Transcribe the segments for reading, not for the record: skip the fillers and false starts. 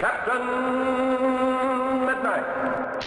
Captain Midnight.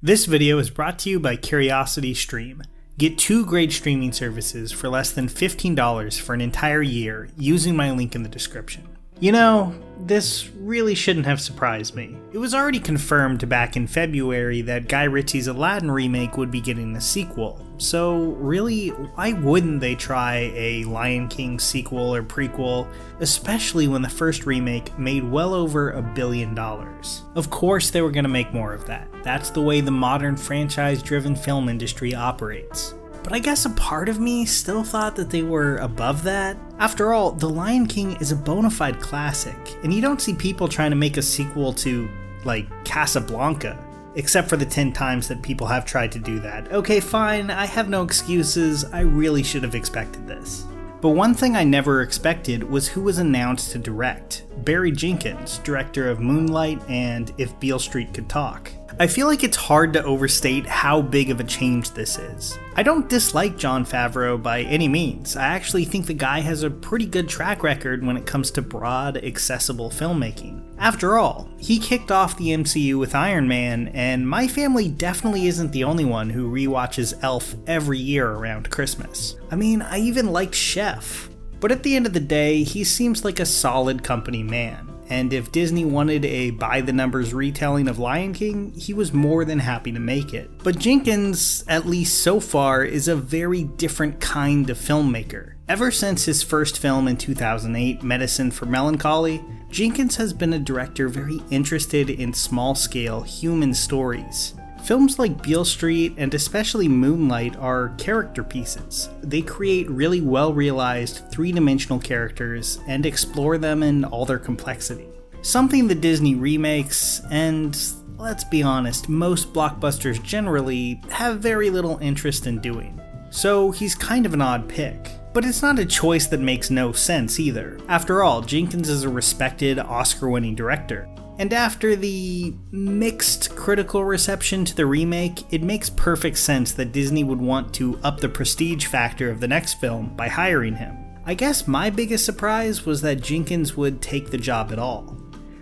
This video is brought to you by CuriosityStream. Get 2 great streaming services for less than $15 for an entire year using my link in the description. You know, this really shouldn't have surprised me. It was already confirmed back in February that Guy Ritchie's Aladdin remake would be getting a sequel, so really, why wouldn't they try a Lion King sequel or prequel, especially when the first remake made well over $1 billion? Of course they were going to make more of that. That's the way the modern franchise-driven film industry operates. But I guess a part of me still thought that they were above that. After all, The Lion King is a bona fide classic, and you don't see people trying to make a sequel to, like, Casablanca. Except for the 10 times that people have tried to do that. Okay, fine, I have no excuses, I really should have expected this. But one thing I never expected was who was announced to direct. Barry Jenkins, director of Moonlight and If Beale Street Could Talk. I feel like it's hard to overstate how big of a change this is. I don't dislike Jon Favreau by any means. I actually think the guy has a pretty good track record when it comes to broad, accessible filmmaking. After all, he kicked off the MCU with Iron Man, and my family definitely isn't the only one who rewatches Elf every year around Christmas. I mean, I even liked Chef. But at the end of the day, he seems like a solid company man. And if Disney wanted a by-the-numbers retelling of Lion King, he was more than happy to make it. But Jenkins, at least so far, is a very different kind of filmmaker. Ever since his first film in 2008, Medicine for Melancholy, Jenkins has been a director very interested in small-scale human stories. Films like Beale Street and especially Moonlight are character pieces. They create really well-realized three-dimensional characters and explore them in all their complexity. Something the Disney remakes, and let's be honest, most blockbusters generally have very little interest in doing. So he's kind of an odd pick. But it's not a choice that makes no sense either. After all, Jenkins is a respected Oscar-winning director. And after the mixed critical reception to the remake, it makes perfect sense that Disney would want to up the prestige factor of the next film by hiring him. I guess my biggest surprise was that Jenkins would take the job at all.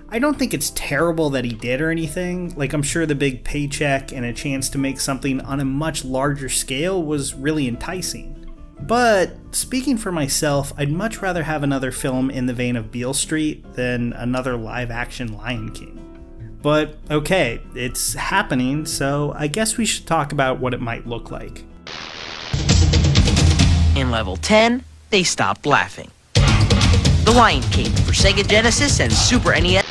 I don't think it's terrible that he did or anything, like I'm sure the big paycheck and a chance to make something on a much larger scale was really enticing. But, speaking for myself, I'd much rather have another film in the vein of Beale Street than another live-action Lion King. But, okay, it's happening, so I guess we should talk about what it might look like. In level 10, they stopped laughing. The Lion King for Sega Genesis and Super NES.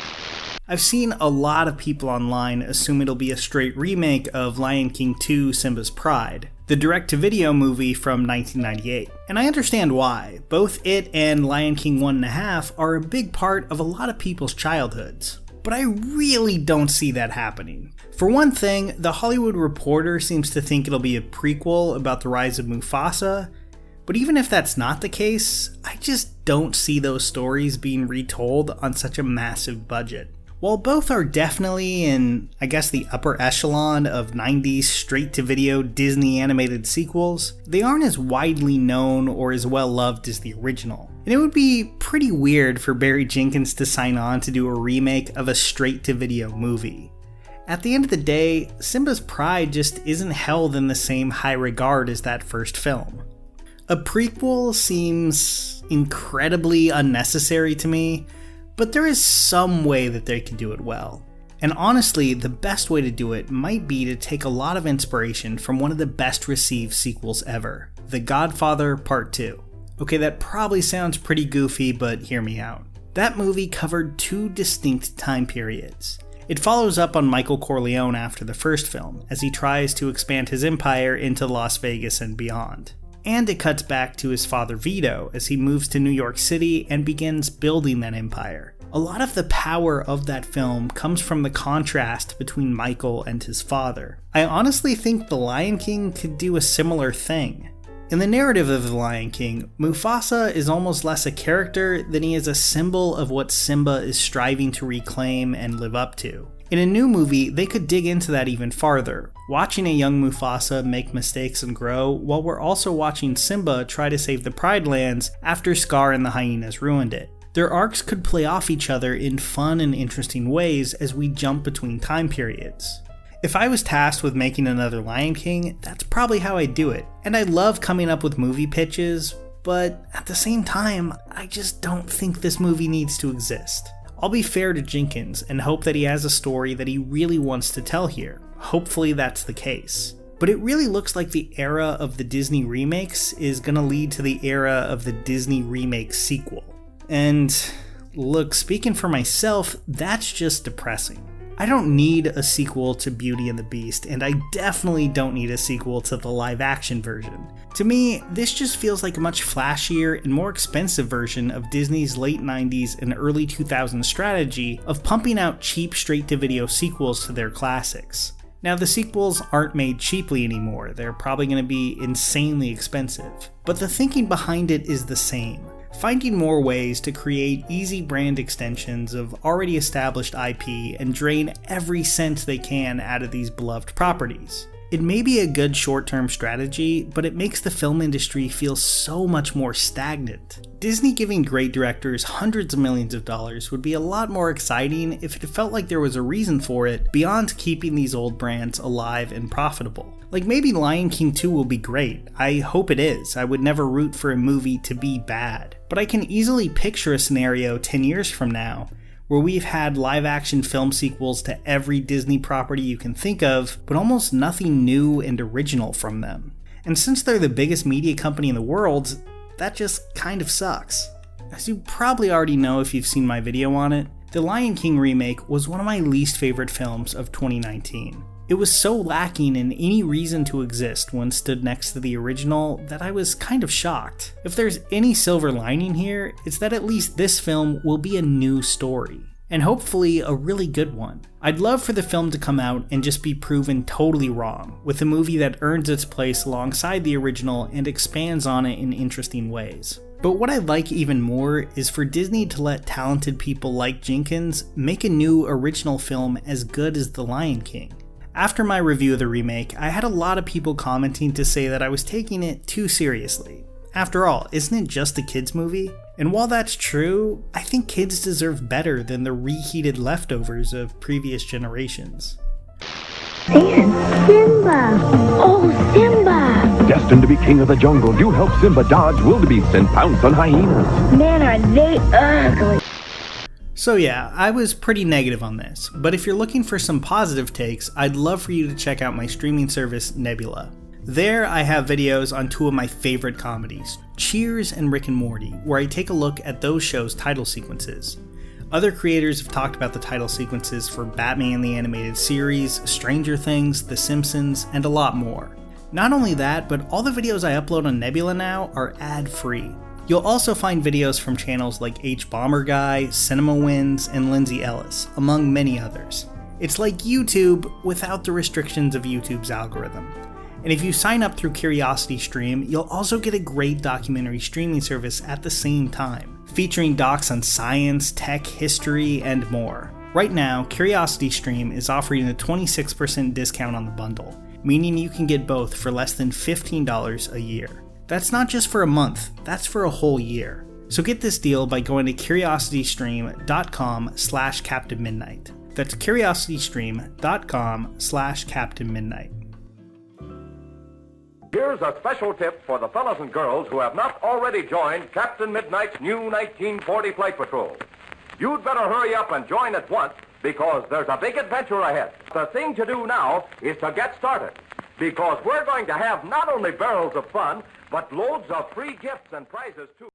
I've seen a lot of people online assume it'll be a straight remake of Lion King 2: Simba's Pride, the direct-to-video movie from 1998. And I understand why. Both it and Lion King 1.5 are a big part of a lot of people's childhoods. But I really don't see that happening. For one thing, The Hollywood Reporter seems to think it'll be a prequel about the rise of Mufasa, but even if that's not the case, I just don't see those stories being retold on such a massive budget. While both are definitely in, I guess, the upper echelon of 90s straight-to-video Disney animated sequels, they aren't as widely known or as well-loved as the original. And it would be pretty weird for Barry Jenkins to sign on to do a remake of a straight-to-video movie. At the end of the day, Simba's Pride just isn't held in the same high regard as that first film. A prequel seems incredibly unnecessary to me, but there is some way that they can do it well. And honestly, the best way to do it might be to take a lot of inspiration from one of the best received sequels ever, The Godfather Part 2. Okay, that probably sounds pretty goofy, but hear me out. That movie covered 2 distinct time periods. It follows up on Michael Corleone after the first film, as he tries to expand his empire into Las Vegas and beyond. And it cuts back to his father Vito as he moves to New York City and begins building that empire. A lot of the power of that film comes from the contrast between Michael and his father. I honestly think The Lion King could do a similar thing. In the narrative of The Lion King, Mufasa is almost less a character than he is a symbol of what Simba is striving to reclaim and live up to. In a new movie, they could dig into that even farther, watching a young Mufasa make mistakes and grow, while we're also watching Simba try to save the Pride Lands after Scar and the hyenas ruined it. Their arcs could play off each other in fun and interesting ways as we jump between time periods. If I was tasked with making another Lion King, that's probably how I'd do it. And I love coming up with movie pitches, but at the same time, I just don't think this movie needs to exist. I'll be fair to Jenkins and hope that he has a story that he really wants to tell here. Hopefully that's the case. But it really looks like the era of the Disney remakes is gonna lead to the era of the Disney remake sequel. And look, speaking for myself, that's just depressing. I don't need a sequel to Beauty and the Beast, and I definitely don't need a sequel to the live-action version. To me, this just feels like a much flashier and more expensive version of Disney's late 90s and early 2000s strategy of pumping out cheap straight-to-video sequels to their classics. Now, the sequels aren't made cheaply anymore, they're probably going to be insanely expensive, but the thinking behind it is the same. Finding more ways to create easy brand extensions of already established IP and drain every cent they can out of these beloved properties. It may be a good short-term strategy, but it makes the film industry feel so much more stagnant. Disney giving great directors hundreds of millions of dollars would be a lot more exciting if it felt like there was a reason for it beyond keeping these old brands alive and profitable. Like maybe Lion King 2 will be great. I hope it is. I would never root for a movie to be bad. But I can easily picture a scenario 10 years from now where we've had live-action film sequels to every Disney property you can think of, but almost nothing new and original from them. And since they're the biggest media company in the world, that just kind of sucks. As you probably already know if you've seen my video on it, the Lion King remake was one of my least favorite films of 2019. It was so lacking in any reason to exist when stood next to the original that I was kind of shocked. If there's any silver lining here, it's that at least this film will be a new story. And hopefully a really good one. I'd love for the film to come out and just be proven totally wrong, with a movie that earns its place alongside the original and expands on it in interesting ways. But what I like even more is for Disney to let talented people like Jenkins make a new original film as good as The Lion King. After my review of the remake, I had a lot of people commenting to say that I was taking it too seriously. After all, isn't it just a kids movie? And while that's true, I think kids deserve better than the reheated leftovers of previous generations. And Simba! Oh, Simba! Destined to be king of the jungle, you help Simba dodge wildebeests and pounce on hyenas. Man, are they ugly! So yeah, I was pretty negative on this, but if you're looking for some positive takes, I'd love for you to check out my streaming service, Nebula. There I have videos on two of my favorite comedies, Cheers and Rick and Morty, where I take a look at those shows' title sequences. Other creators have talked about the title sequences for Batman the Animated Series, Stranger Things, The Simpsons, and a lot more. Not only that, but all the videos I upload on Nebula now are ad-free. You'll also find videos from channels like H Bomber Guy, Cinema Wins, and Lindsay Ellis, among many others. It's like YouTube without the restrictions of YouTube's algorithm. And if you sign up through CuriosityStream, you'll also get a great documentary streaming service at the same time, featuring docs on science, tech, history, and more. Right now, CuriosityStream is offering a 26% discount on the bundle, meaning you can get both for less than $15 a year. That's not just for a month, that's for a whole year. So get this deal by going to curiositystream.com/captainmidnight. That's curiositystream.com/captainmidnight. Here's a special tip for the fellas and girls who have not already joined Captain Midnight's new 1940 Flight Patrol. You'd better hurry up and join at once because there's a big adventure ahead. The thing to do now is to get started because we're going to have not only barrels of fun, but loads of free gifts and prizes, too.